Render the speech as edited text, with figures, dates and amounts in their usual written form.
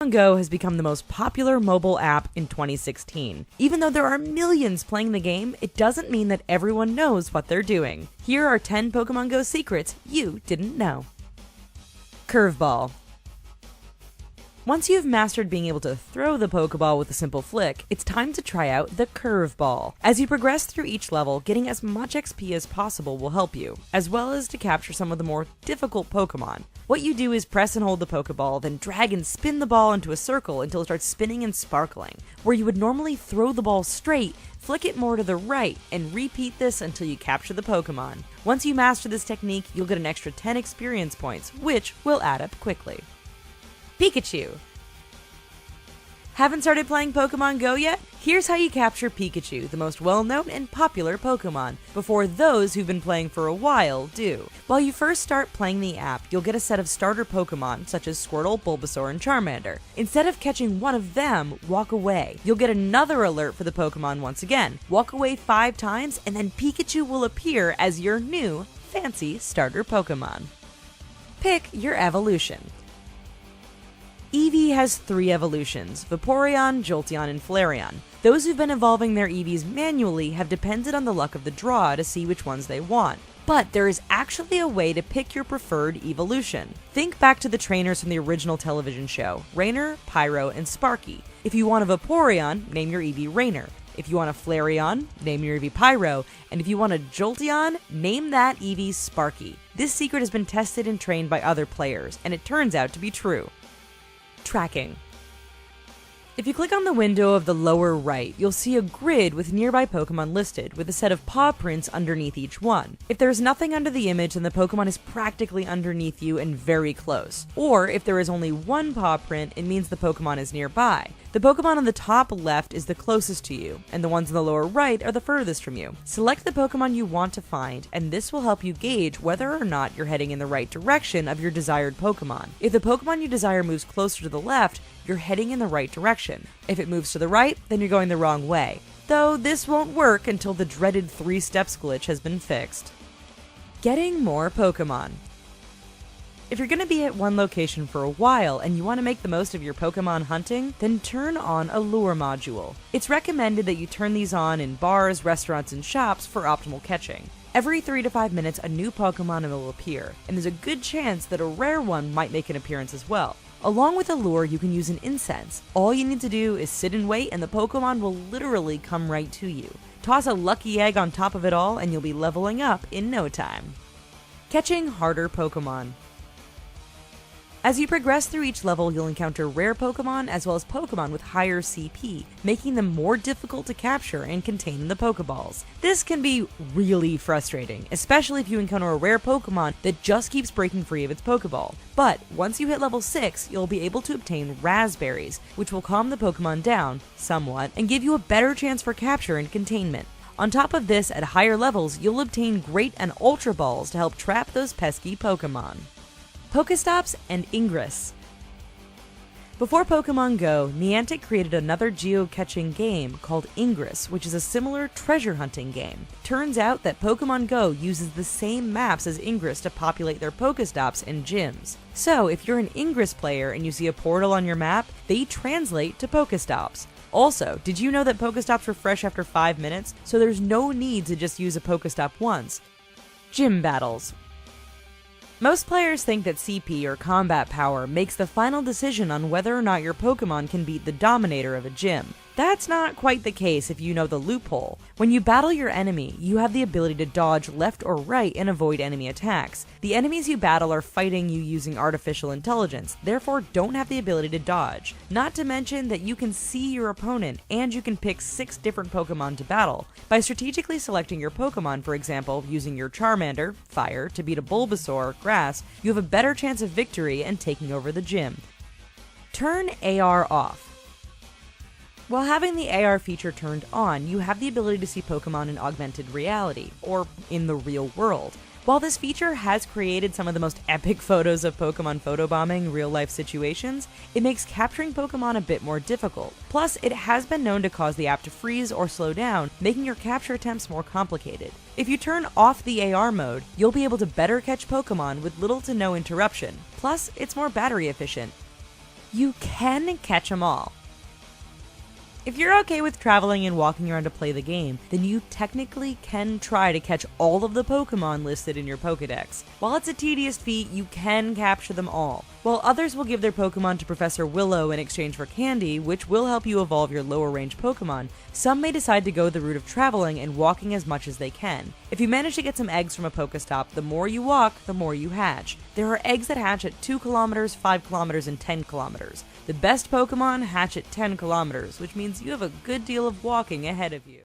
Pokemon Go has become the most popular mobile app in 2016. Even though there are millions playing the game, it doesn't mean that everyone knows what they're doing. Here are 10 Pokemon Go secrets you didn't know. Curveball. Once you've mastered being able to throw the Pokeball with a simple flick, it's time to try out the Curveball. As you progress through each level, getting as much XP as possible will help you, as well as to capture some of the more difficult Pokemon. What you do is press and hold the Pokeball, then drag and spin the ball into a circle until it starts spinning and sparkling. Where you would normally throw the ball straight, flick it more to the right, and repeat this until you capture the Pokemon. Once you master this technique, you'll get an extra 10 experience points, which will add up quickly. Pikachu. Haven't started playing Pokemon Go yet? Here's how you capture Pikachu, the most well-known and popular Pokemon, before those who've been playing for a while do. While you first start playing the app, you'll get a set of starter Pokemon, such as Squirtle, Bulbasaur, and Charmander. Instead of catching one of them, walk away. You'll get another alert for the Pokemon once again. Walk away 5 times, and then Pikachu will appear as your new, fancy starter Pokemon. Pick your evolution. Eevee has 3 evolutions: Vaporeon, Jolteon, and Flareon. Those who've been evolving their Eevees manually have depended on the luck of the draw to see which ones they want. But there is actually a way to pick your preferred evolution. Think back to the trainers from the original television show: Rainer, Pyro, and Sparky. If you want a Vaporeon, name your Eevee Rainer. If you want a Flareon, name your Eevee Pyro. And if you want a Jolteon, name that Eevee Sparky. This secret has been tested and trained by other players, and it turns out to be true. Tracking. If you click on the window of the lower right, you'll see a grid with nearby Pokemon listed, with a set of paw prints underneath each one. If there's nothing under the image, then the Pokemon is practically underneath you and very close. Or if there is only one paw print, it means the Pokemon is nearby. The Pokemon on the top left is the closest to you, and the ones on the lower right are the furthest from you. Select the Pokemon you want to find, and this will help you gauge whether or not you're heading in the right direction of your desired Pokemon. If the Pokemon you desire moves closer to the left, you're heading in the right direction. If it moves to the right, then you're going the wrong way. Though this won't work until the dreaded 3 steps glitch has been fixed. Getting more Pokemon. If you're going to be at one location for a while and you want to make the most of your Pokemon hunting, then turn on a lure module. It's recommended that you turn these on in bars, restaurants, and shops for optimal catching. Every 3 to 5 minutes, a new Pokemon will appear, and there's a good chance that a rare one might make an appearance as well. Along with a lure, you can use an incense. All you need to do is sit and wait, and the Pokemon will literally come right to you. Toss a lucky egg on top of it all, and you'll be leveling up in no time. Catching harder Pokemon. As you progress through each level, you'll encounter rare Pokemon as well as Pokemon with higher CP, making them more difficult to capture and contain in the Pokeballs. This can be really frustrating, especially if you encounter a rare Pokemon that just keeps breaking free of its Pokeball. But once you hit level 6, you'll be able to obtain Raspberries, which will calm the Pokemon down somewhat and give you a better chance for capture and containment. On top of this, at higher levels, you'll obtain Great and Ultra Balls to help trap those pesky Pokemon. Pokestops and Ingress. Before Pokemon Go, Niantic created another geocaching game called Ingress, which is a similar treasure hunting game. Turns out that Pokemon Go uses the same maps as Ingress to populate their Pokestops and gyms. So if you're an Ingress player and you see a portal on your map, they translate to Pokestops. Also, did you know that Pokestops refresh after 5 minutes, so there's no need to just use a Pokestop once? Gym battles. Most players think that CP or combat power makes the final decision on whether or not your Pokemon can beat the dominator of a gym. That's not quite the case if you know the loophole. When you battle your enemy, you have the ability to dodge left or right and avoid enemy attacks. The enemies you battle are fighting you using artificial intelligence, therefore don't have the ability to dodge. Not to mention that you can see your opponent and you can pick 6 different Pokemon to battle. By strategically selecting your Pokemon, for example, using your Charmander, Fire, to beat a Bulbasaur, Grass, you have a better chance of victory and taking over the gym. Turn AR off. While having the AR feature turned on, you have the ability to see Pokemon in augmented reality, or in the real world. While this feature has created some of the most epic photos of Pokemon photobombing real-life situations, it makes capturing Pokemon a bit more difficult. Plus, it has been known to cause the app to freeze or slow down, making your capture attempts more complicated. If you turn off the AR mode, you'll be able to better catch Pokemon with little to no interruption. Plus, it's more battery efficient. you can catch them all. If you're okay with traveling and walking around to play the game, then you technically can try to catch all of the Pokemon listed in your Pokedex. While it's a tedious feat, you can capture them all. While others will give their Pokemon to Professor Willow in exchange for candy, which will help you evolve your lower range Pokemon, some may decide to go the route of traveling and walking as much as they can. If you manage to get some eggs from a Pokestop, the more you walk, the more you hatch. There are eggs that hatch at 2 kilometers, 5 kilometers, and 10 kilometers. The best Pokemon hatch at 10 kilometers, which means you have a good deal of walking ahead of you.